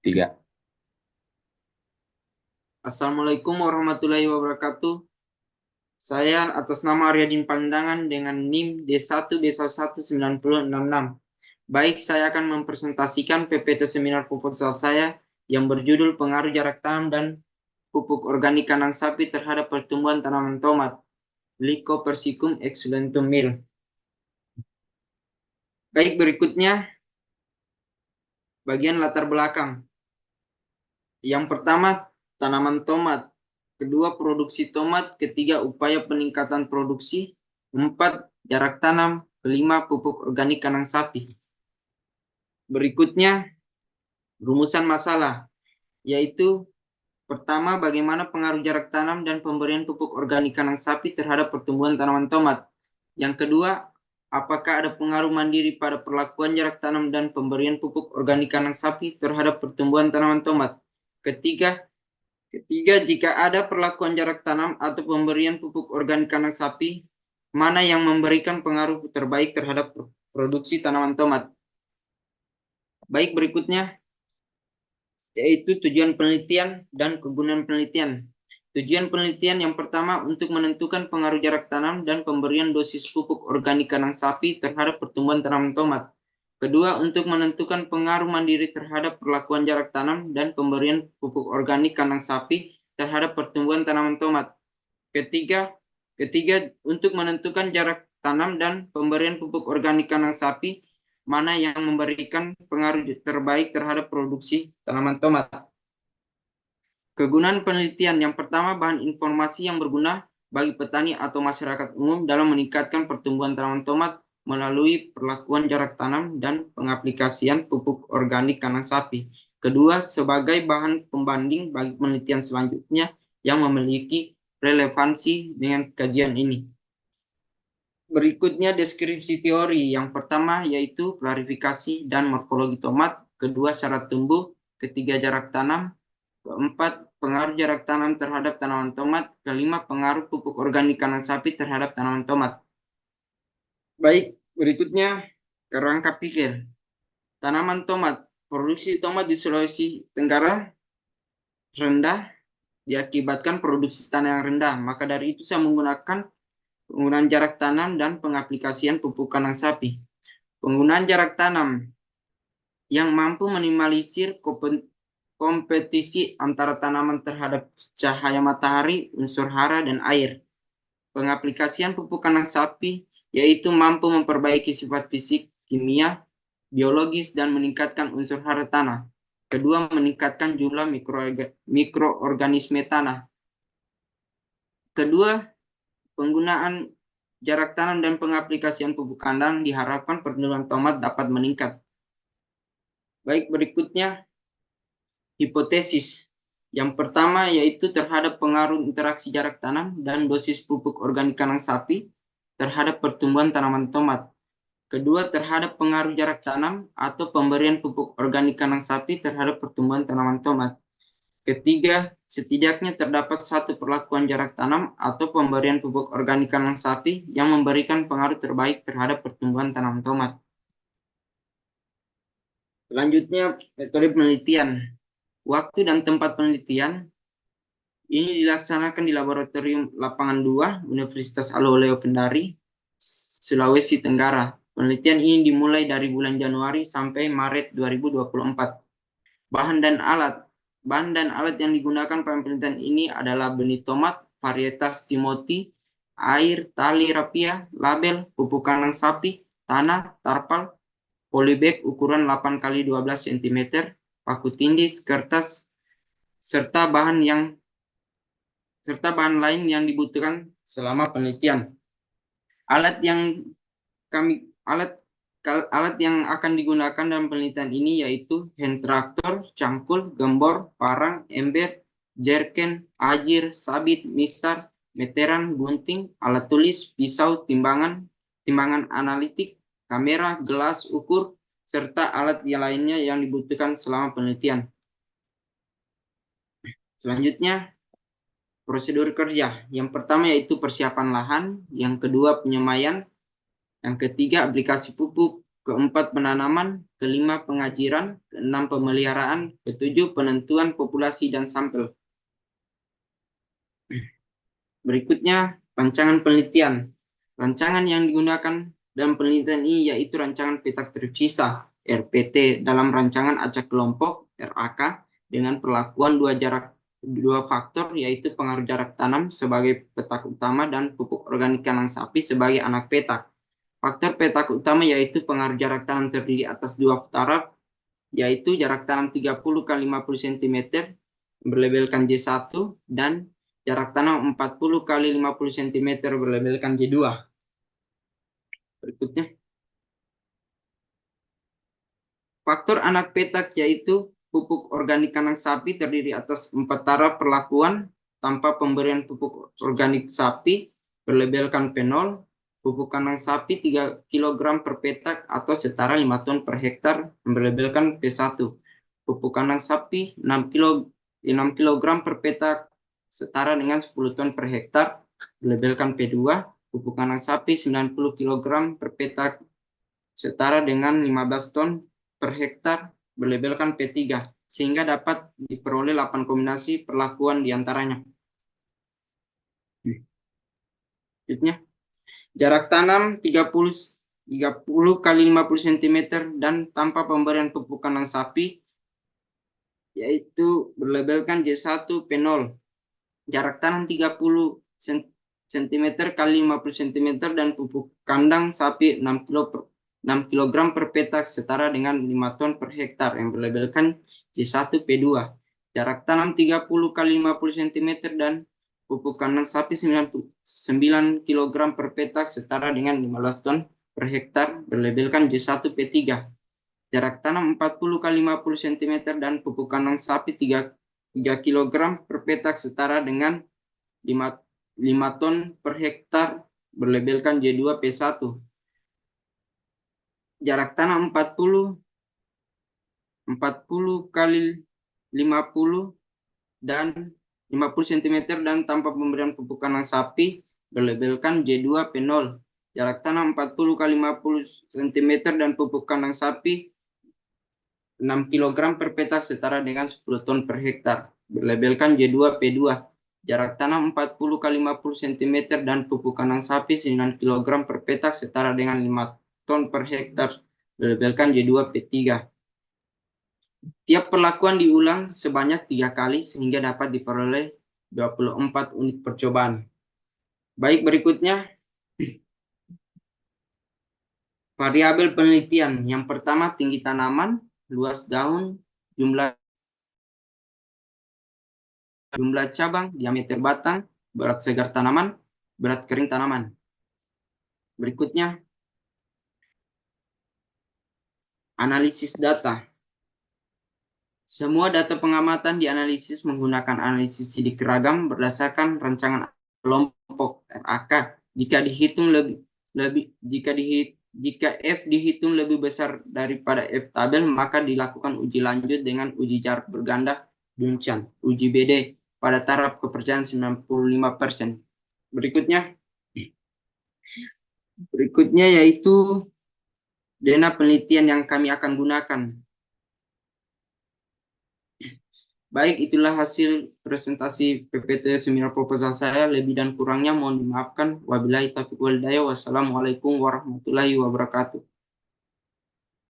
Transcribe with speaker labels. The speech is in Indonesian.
Speaker 1: Tiga.
Speaker 2: Assalamualaikum warahmatullahi wabarakatuh. Saya atas nama Aryadin Pandangan dengan NIM D1B11966. Baik, saya akan mempresentasikan PPT seminar proposal saya yang berjudul Pengaruh Jarak Tanam dan Pupuk Organik Kandang Sapi terhadap Pertumbuhan Tanaman Tomat, Lycopersicum exulentum Mill. Baik, berikutnya bagian latar belakang. Yang pertama, tanaman tomat. Kedua, produksi tomat. Ketiga, upaya peningkatan produksi. Empat, jarak tanam. Kelima, pupuk organik kandang sapi. Berikutnya, rumusan masalah, yaitu pertama, bagaimana pengaruh jarak tanam dan pemberian pupuk organik kandang sapi terhadap pertumbuhan tanaman tomat. Yang kedua, apakah ada pengaruh mandiri pada perlakuan jarak tanam dan pemberian pupuk organik kandang sapi terhadap pertumbuhan tanaman tomat. Ketiga, jika ada perlakuan jarak tanam atau pemberian pupuk organik kandang sapi, mana yang memberikan pengaruh terbaik terhadap produksi tanaman tomat? Baik, berikutnya yaitu tujuan penelitian dan kegunaan penelitian. Tujuan penelitian yang pertama untuk menentukan pengaruh jarak tanam dan pemberian dosis pupuk organik kandang sapi terhadap pertumbuhan tanaman tomat. Kedua, untuk menentukan pengaruh mandiri terhadap perlakuan jarak tanam dan pemberian pupuk organik kandang sapi terhadap pertumbuhan tanaman tomat. Ketiga, untuk menentukan jarak tanam dan pemberian pupuk organik kandang sapi, mana yang memberikan pengaruh terbaik terhadap produksi tanaman tomat. Kegunaan penelitian yang pertama, bahan informasi yang berguna bagi petani atau masyarakat umum dalam meningkatkan pertumbuhan tanaman tomat melalui perlakuan jarak tanam dan pengaplikasian pupuk organik kandang sapi. Kedua, sebagai bahan pembanding bagi penelitian selanjutnya yang memiliki relevansi dengan kajian ini. Berikutnya deskripsi teori. Yang pertama yaitu klarifikasi dan morfologi tomat. Kedua, syarat tumbuh. Ketiga, jarak tanam. Keempat, pengaruh jarak tanam terhadap tanaman tomat. Kelima, pengaruh pupuk organik kandang sapi terhadap tanaman tomat. Baik, berikutnya kerangka pikir. Tanaman tomat. Produksi tomat di Sulawesi Tenggara rendah diakibatkan produksi tanah yang rendah. Maka dari itu saya menggunakan penggunaan jarak tanam dan pengaplikasian pupuk kandang sapi. Penggunaan jarak tanam yang mampu minimalisir kompetisi antara tanaman terhadap cahaya matahari, unsur hara, dan air. Pengaplikasian pupuk kandang sapi yaitu mampu memperbaiki sifat fisik, kimia, biologis, dan meningkatkan unsur hara tanah. Kedua, meningkatkan jumlah mikroorganisme tanah. Kedua, penggunaan jarak tanam dan pengaplikasian pupuk kandang diharapkan pertumbuhan tomat dapat meningkat. Baik, berikutnya hipotesis. Yang pertama yaitu terhadap pengaruh interaksi jarak tanam dan dosis pupuk organik kandang sapi terhadap pertumbuhan tanaman tomat. Kedua, terhadap pengaruh jarak tanam atau pemberian pupuk organik kandang sapi terhadap pertumbuhan tanaman tomat. Ketiga, setidaknya terdapat satu perlakuan jarak tanam atau pemberian pupuk organik kandang sapi yang memberikan pengaruh terbaik terhadap pertumbuhan tanaman tomat. Selanjutnya, metode penelitian. Waktu dan tempat penelitian ini dilaksanakan di Laboratorium Lapangan 2, Universitas Aloleo Kendari, Sulawesi Tenggara. Penelitian ini dimulai dari bulan Januari sampai Maret 2024. Bahan dan alat. Bahan dan alat yang digunakan pada penelitian ini adalah benih tomat, varietas Timothy, air, tali rapia, label, pupuk kandang sapi, tanah, tarpal, polybag ukuran 8 x 12 cm, paku tindis, kertas, serta bahan lain yang dibutuhkan selama penelitian. Alat yang akan digunakan dalam penelitian ini yaitu hand traktor, cangkul, gembor, parang, ember, jerken, ajir, sabit, mistar, meteran, gunting, alat tulis, pisau, timbangan analitik, kamera, gelas ukur, serta alat lainnya yang dibutuhkan selama penelitian. Selanjutnya, prosedur kerja. Yang pertama yaitu persiapan lahan, yang kedua penyemaian, yang ketiga aplikasi pupuk, keempat penanaman, kelima pengajiran, keenam pemeliharaan, ketujuh penentuan populasi dan sampel. Berikutnya, rancangan penelitian. Rancangan yang digunakan dalam penelitian ini yaitu rancangan peta terpisah RPT dalam rancangan acak kelompok RAK dengan perlakuan dua faktor yaitu pengaruh jarak tanam sebagai petak utama dan pupuk organik kandang sapi sebagai anak petak. Faktor petak utama yaitu pengaruh jarak tanam terdiri atas dua taraf yaitu jarak tanam 30 x 50 cm berlabelkan J1 dan jarak tanam 40 x 50 cm berlabelkan J2. Berikutnya. Faktor anak petak yaitu pupuk organik kandang sapi terdiri atas 4 taraf perlakuan tanpa pemberian pupuk organik sapi berlabelkan P0, pupuk kandang sapi 3 kg per petak atau setara 5 ton per hektar berlabelkan P1, pupuk kandang sapi 6 kg per petak setara dengan 10 ton per hektar berlabelkan P2, pupuk kandang sapi 90 kg per petak setara dengan 15 ton per hektar berlabelkan P3 sehingga dapat diperoleh 8 kombinasi perlakuan diantaranya. Jarak tanam 30 x 50 cm dan tanpa pemberian pupuk kandang sapi yaitu berlabelkan J1 P0. Jarak tanam 30 cm x 50 cm dan pupuk kandang sapi 6 kg per petak setara dengan 5 ton per hektar yang berlabelkan J1 P2. Jarak tanam 30 x 50 cm dan pupuk kandang sapi 9 kg per petak setara dengan 15 ton per hektar berlabelkan J1 P3. Jarak tanam 40 x 50 cm dan pupuk kandang sapi 3 kg per petak setara dengan 5 ton per hektar berlabelkan J2 P1. Jarak tanam 40 kali 50 dan 50 cm dan tanpa pemberian pupuk kandang sapi berlabelkan J2 P0. Jarak tanam 40 kali 50 cm dan pupuk kandang sapi 6 kg per petak setara dengan 10 ton per hektar berlabelkan J2 P2. Jarak tanam 40 kali 50 cm dan pupuk kandang sapi 9 kg per petak setara dengan 5 ton per hektar berlabelkan J2 P3. Tiap perlakuan diulang sebanyak 3 kali sehingga dapat diperoleh 24 unit percobaan. Baik, berikutnya variabel penelitian. Yang pertama tinggi tanaman, luas daun, jumlah cabang, diameter batang, berat segar tanaman, berat kering tanaman. Berikutnya analisis data. Semua data pengamatan dianalisis menggunakan analisis sidik ragam berdasarkan rancangan kelompok RAK. Jika F dihitung lebih besar daripada F tabel, maka dilakukan uji lanjut dengan uji jarak berganda Buncan, uji BD pada taraf kepercayaan 95%. Berikutnya yaitu dana penelitian yang kami akan gunakan. Baik, itulah hasil presentasi PPT seminar proposal saya. Lebih dan kurangnya mohon dimaafkan. Wabillahi taufiq wal hidayah. Wassalamualaikum warahmatullahi wabarakatuh.